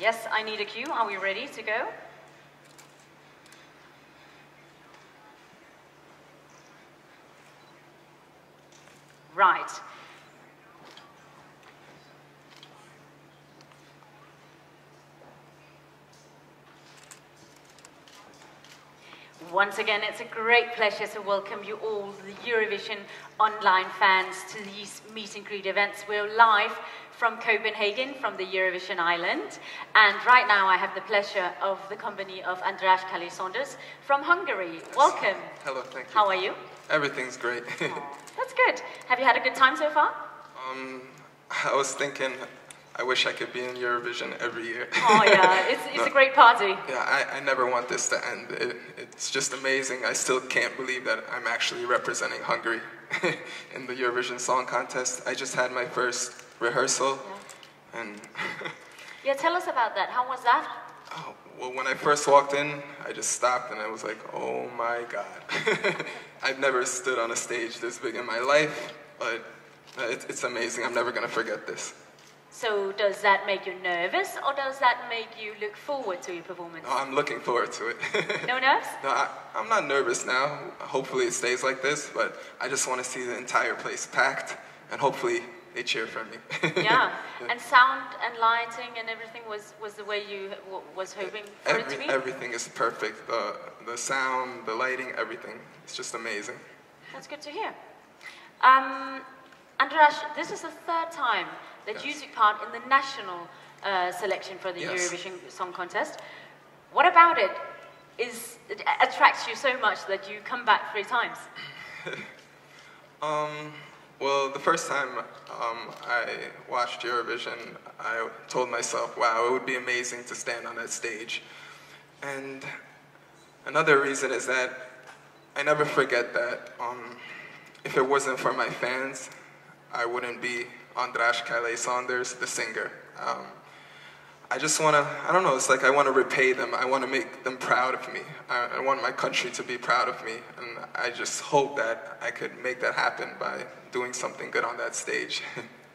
Yes, I need a cue. Are we ready to go? Right. Once again, it's a great pleasure to welcome you all, the Eurovision online fans, to these meet and greet events. We're live from Copenhagen, from the Eurovision island. And right now I have the pleasure of the company of András Kállay-Saunders from Hungary. Welcome. Hello, thank you. How are you? Everything's great. That's good. Have you had a good time so far? I was thinking, I wish I could be in Eurovision every year. Oh yeah, it's a great party. Yeah, I never want this to end. It's just amazing. I still can't believe that I'm actually representing Hungary in the Eurovision Song Contest. I just had my first rehearsal, and yeah, tell us about that. How was that? Oh, well, when I first walked in, I just stopped and I was like, oh my God. I've never stood on a stage this big in my life, but it's amazing. I'm never going to forget this. So does that make you nervous, or does that make you look forward to your performance? Oh, I'm looking forward to it. No nerves? No, I'm not nervous now. Hopefully it stays like this, but I just want to see the entire place packed, and hopefully they cheer for me. Yeah, and sound and lighting and everything was the way you was hoping for it to be? Everything is perfect. The sound, the lighting, everything. It's just amazing. That's good to hear. Andras, this is the third time that you took part in the national selection for the Eurovision Song Contest. What about it attracts you so much that you come back 3 times? Well, the first time I watched Eurovision, I told myself, wow, it would be amazing to stand on that stage. And another reason is that I never forget that if it wasn't for my fans, I wouldn't be András Kállay-Saunders, the singer. I just want to, I don't know, it's like I want to repay them. I want to make them proud of me. I want my country to be proud of me. And I just hope that I could make that happen by doing something good on that stage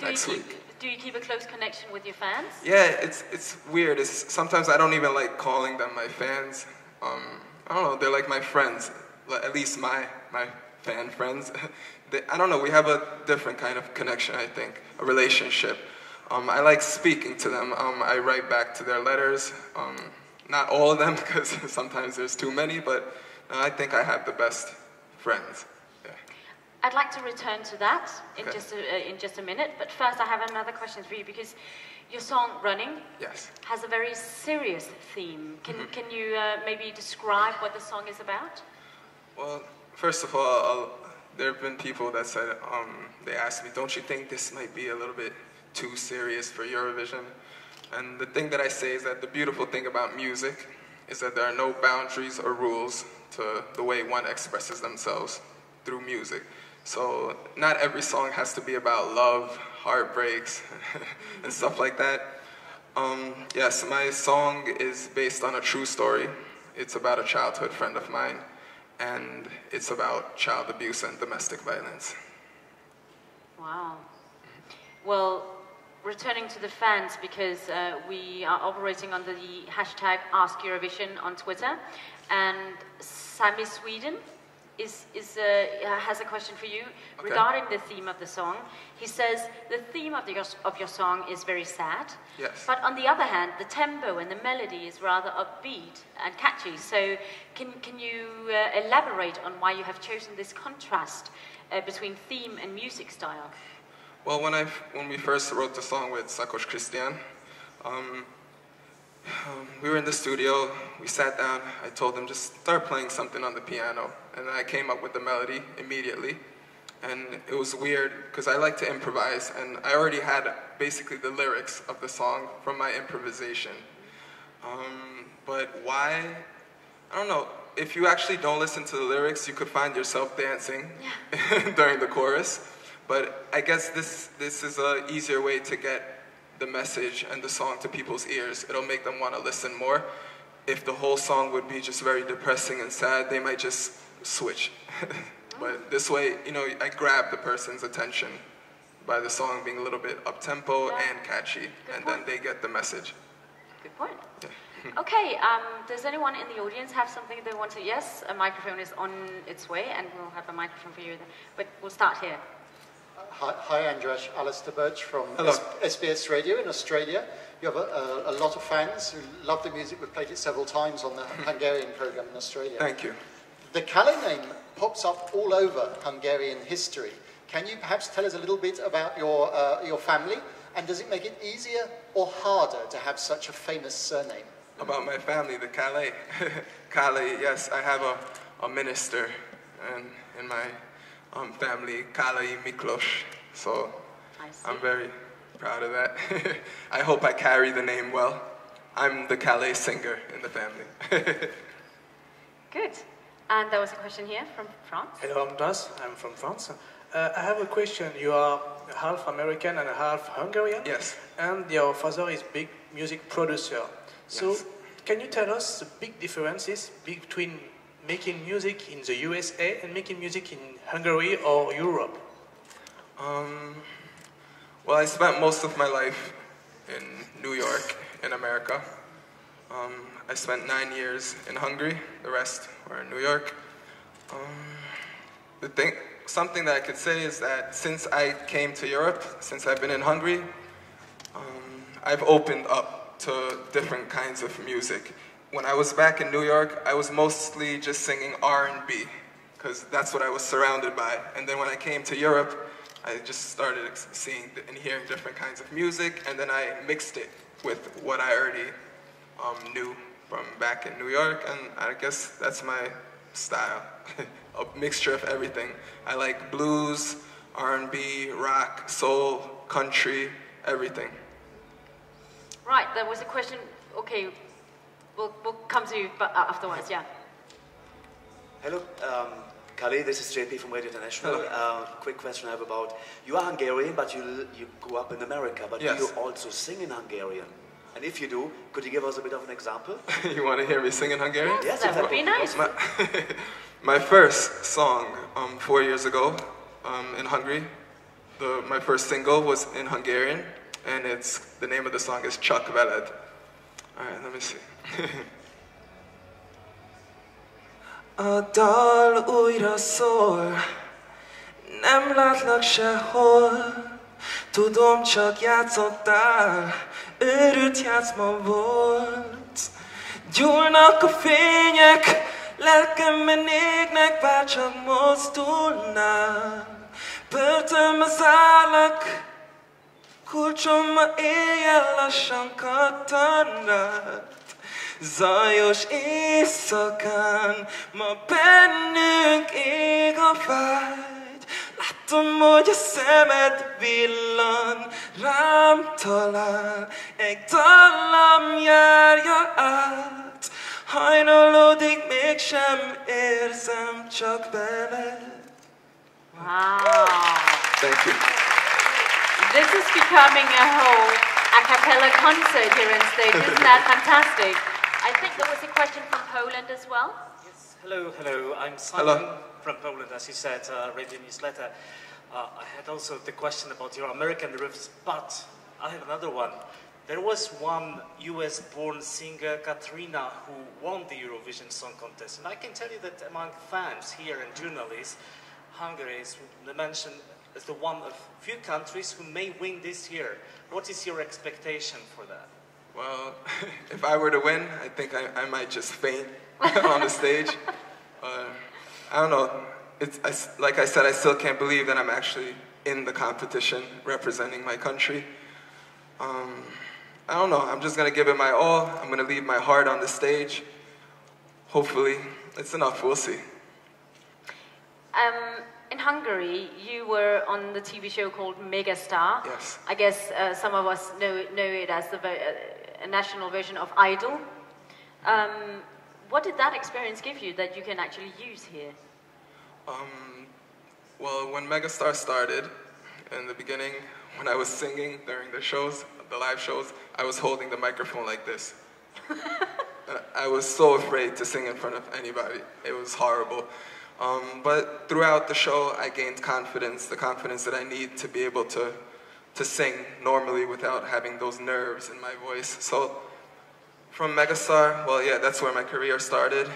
next week. Do you keep a close connection with your fans? Yeah, it's weird. Sometimes I don't even like calling them my fans. I don't know, they're like my friends. At least my fan friends. I don't know, we have a different kind of connection, I think, a relationship. I like speaking to them. I write back to their letters. Not all of them, because sometimes there's too many, but I think I have the best friends. Yeah. I'd like to return to that in just a minute, but first I have another question for you, because your song Running has a very serious theme. Can you maybe describe what the song is about? Well, first of all, there have been people that said, they asked me, don't you think this might be a little bit too serious for Eurovision? And the thing that I say is that the beautiful thing about music is that there are no boundaries or rules to the way one expresses themselves through music. So not every song has to be about love, heartbreaks, and stuff like that. Yes, my song is based on a true story. It's about a childhood friend of mine, and it's about child abuse and domestic violence. Wow. Well, returning to the fans, because we are operating under the hashtag #AskEurovision on Twitter, and Sammy Sweden has a question for you regarding the theme of the song. He says the theme of your song is very sad, but on the other hand, the tempo and the melody is rather upbeat and catchy. So can you elaborate on why you have chosen this contrast between theme and music style? Well, when we first wrote the song with Sakos Christian, we were in the studio, we sat down, I told him just start playing something on the piano, and I came up with the melody immediately. And it was weird, because I like to improvise, and I already had basically the lyrics of the song from my improvisation. But why? I don't know. If you actually don't listen to the lyrics, you could find yourself dancing during the chorus. But I guess this is an easier way to get the message and the song to people's ears. It'll make them want to listen more. If the whole song would be just very depressing and sad, they might just switch. But this way, you know, I grab the person's attention by the song being a little bit up-tempo and catchy, and then they get the message. Good point. Okay, does anyone in the audience have something they want to... Yes, a microphone is on its way, and we'll have a microphone for you. But we'll start here. Hi, Andras. Alistair Birch from Hello. SBS Radio in Australia. You have a lot of fans who love the music. We've played it several times on the Hungarian program in Australia. Thank you. The Kallay name pops up all over Hungarian history. Can you perhaps tell us a little bit about your family? And does it make it easier or harder to have such a famous surname? About my family, the Kallay. Kallay, yes, I have a minister in my family, Kallay Miklos. So I'm very proud of that. I hope I carry the name well. I'm the Kallay singer in the family. Good. And there was a question here from France. Hello, Andras. I'm from France. I have a question. You are half American and half Hungarian. Yes. And your father is big music producer. So, Yes. Can you tell us the big differences between making music in the USA and making music in Hungary or Europe? Well, I spent most of my life in New York, in America. I spent 9 years in Hungary. The rest were in New York. Something that I could say is that since I came to Europe, since I've been in Hungary, I've opened up to different kinds of music. When I was back in New York, I was mostly just singing R&B, because that's what I was surrounded by. And then when I came to Europe, I just started seeing and hearing different kinds of music, and then I mixed it with what I already knew from back in New York, and I guess that's my style. A mixture of everything. I like blues, R&B, rock, soul, country, everything. Right, there was a question. Okay, we'll come to you afterwards, yeah. Hello, Kallay, this is JP from Radio International. Quick question I have about, you are Hungarian, but you grew up in America, but Yes. do you also sing in Hungarian? And if you do, could you give us a bit of an example? You want to hear me sing in Hungarian? Yes, That would be nice. My first song 4 years ago in Hungary, my first single was in Hungarian, and the name of the song is Csak veled. All right, let me see. A dal újra szól, nem látlak sehol, tudom csak játszottál, őrült játszma volt. Gyúlnak a fények, lelkemben égnek, bárcsak mozdulnál. Börtönbe zárlak, kulcsommal éjjel lassan kattan rád. Zajos éjszakán, ma bennünk ég a vágy. Látom, hogy a szemed villan, rám talál, egy dallam járja át. Hajnalódik, mégsem érzem, csak veled. Wow. Thank you. This is becoming a whole a cappella concert here on stage. Isn't that fantastic? I think there was a question from Poland as well. Yes, hello. I'm Simon from Poland, as you said, Radio Newsletter. I had also the question about your American riffs, but I have another one. There was one US-born singer, Katrina, who won the Eurovision Song Contest, and I can tell you that among fans here and journalists, Hungary is mentioned as the one of few countries who may win this year. What is your expectation for that? Well, if I were to win, I think I might just faint on the stage. I don't know. Like I said, I still can't believe that I'm actually in the competition representing my country. I don't know. I'm just going to give it my all. I'm going to leave my heart on the stage. Hopefully, it's enough. We'll see. In Hungary, you were on the TV show called Megastar. Yes. I guess some of us know it as a national version of Idol. What did that experience give you that you can actually use here? Well, when Megastar started, in the beginning, when I was singing during the shows, the live shows, I was holding the microphone like this. I was so afraid to sing in front of anybody. It was horrible. But throughout the show, I gained confidence, the confidence that I need to be able to sing normally without having those nerves in my voice. So From Megastar, well, yeah, that's where my career started.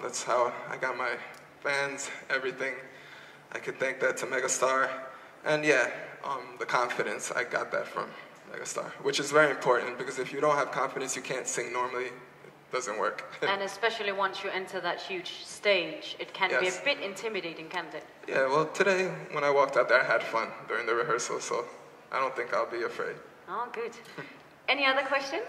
That's how I got my fans, everything. I could thank that to Megastar. And yeah, the confidence, I got that from Megastar, which is very important because if you don't have confidence, you can't sing normally. It doesn't work. And especially once you enter that huge stage, it can be a bit intimidating, can't it? Yeah, well, today when I walked out there, I had fun during the rehearsal, so I don't think I'll be afraid. Oh, good. Any other questions?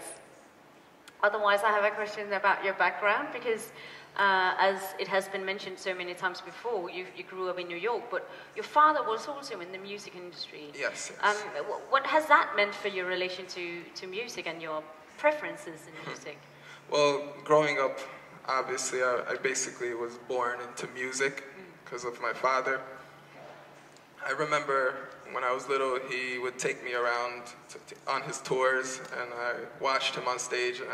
Otherwise, I have a question about your background because as it has been mentioned so many times before, you grew up in New York, but your father was also in the music industry. Yes. What has that meant for your relation to music and your preferences in music? Well, growing up, obviously, I basically was born into music because of my father. I remember when I was little, he would take me around on his tours, and I watched him on stage, and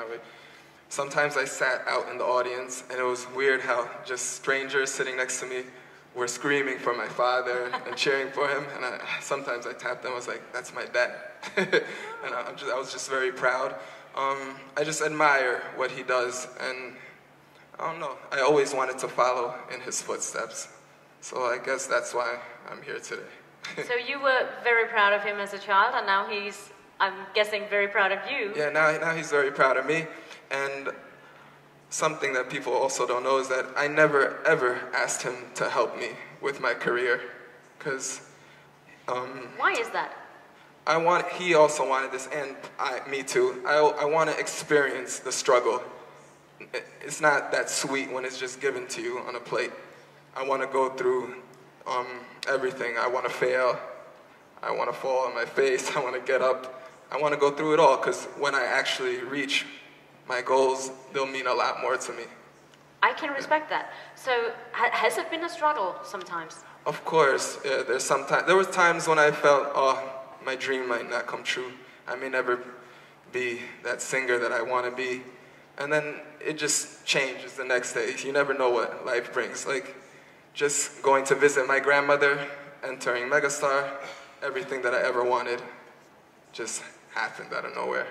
sometimes I sat out in the audience, and it was weird how just strangers sitting next to me were screaming for my father and cheering for him, and sometimes I tapped them, I was like, that's my dad. And I was just very proud. I just admire what he does, and I don't know, I always wanted to follow in his footsteps. So I guess that's why I'm here today. So you were very proud of him as a child, and now he's, I'm guessing, very proud of you. Yeah, now he's very proud of me. And something that people also don't know is that I never, ever asked him to help me with my career. Because... why is that? He also wanted this, and me too. I want to experience the struggle. It's not that sweet when it's just given to you on a plate. I want to go through everything. I want to fail. I want to fall on my face. I want to get up. I want to go through it all, because when I actually reach my goals, they'll mean a lot more to me. I can respect that. So has it been a struggle sometimes? Of course. Yeah, there was times when I felt, oh, my dream might not come true. I may never be that singer that I want to be. And then it just changes the next day. You never know what life brings. Like, just going to visit my grandmother, entering Megastar, everything that I ever wanted just happened out of nowhere.